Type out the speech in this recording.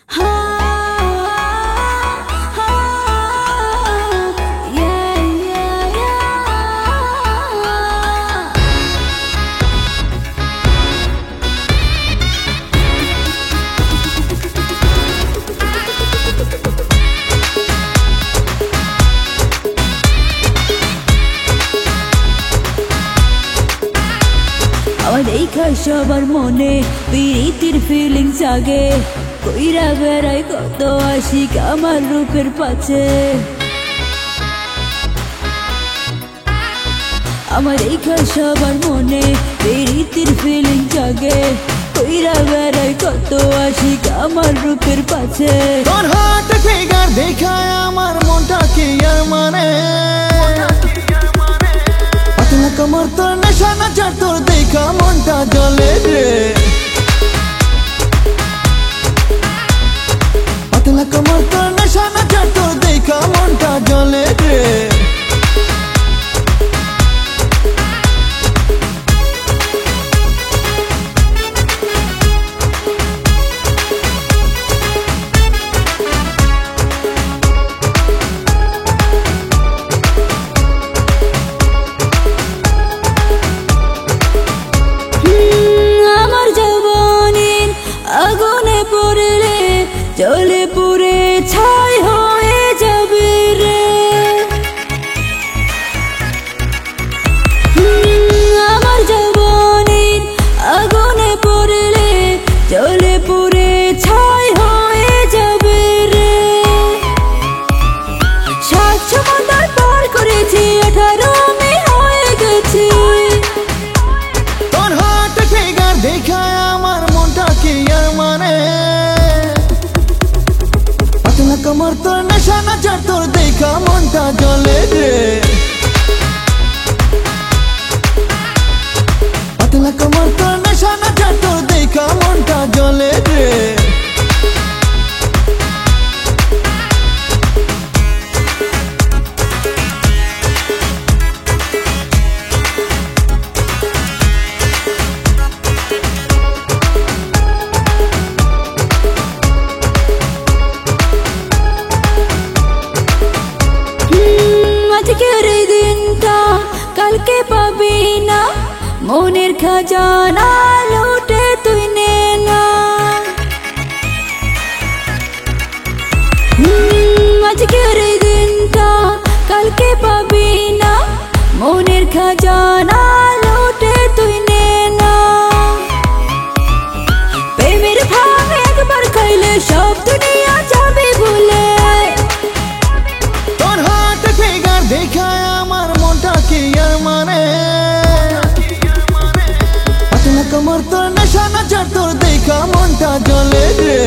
আমার দেখা সবার মনে প্রীতির ফিলিংস জাগে, কইরা বেড়াই কত আশিক আমার রূপের পাছে। আমার দেখা সবার মনে প্রীতির ফিলিংস জাগে, কইরা বেড়াই কত আশিক আমার রূপের পাছে। তোর হাত ফিগার দেখায় আমার মনটা কি আর মানে, পাতলা কমর তোর নেশা নাচার তোর দেখা মনটা জ্বলে রে। পাতলা কমর তোর নেশা নাচার তোর দেখা মনটা জ্বলে রে। জলে পুরে ছাই হয়ে যাবে রে, আমার জীবনের আগুনে পড়লে জলে পুরে ছাই হয়ে যাবে রে। 7 সমুদ্র পার করেছি, 18 আমি হয়ে গেছি। তোর হাত ফিগার দেখায় আমার মনটা কি আর মানে, কমর তোর নেশা নাচার তোর দেখা মনটা জ্বলে রে। পাতলা কমর তোর নেশা নাচার তোর দেখা মনটা জ্বলে রে। আজকের এই দিনটা কালকে পাবি না, মনের খাজানা লুটে তুই নে না। আজকের এই দিনটা কালকে পাবি না, মনের খাজানা লুটে তুই নে না। প্রেমের ভাঙ একবার খাইলে সব দুনিয়া যাবে ভুলে। দেখায় আমার মনটা কি আর মানে, পাতলা কমর তোর নেশা নাচার তোর দেখা মনটা জ্বলে রে।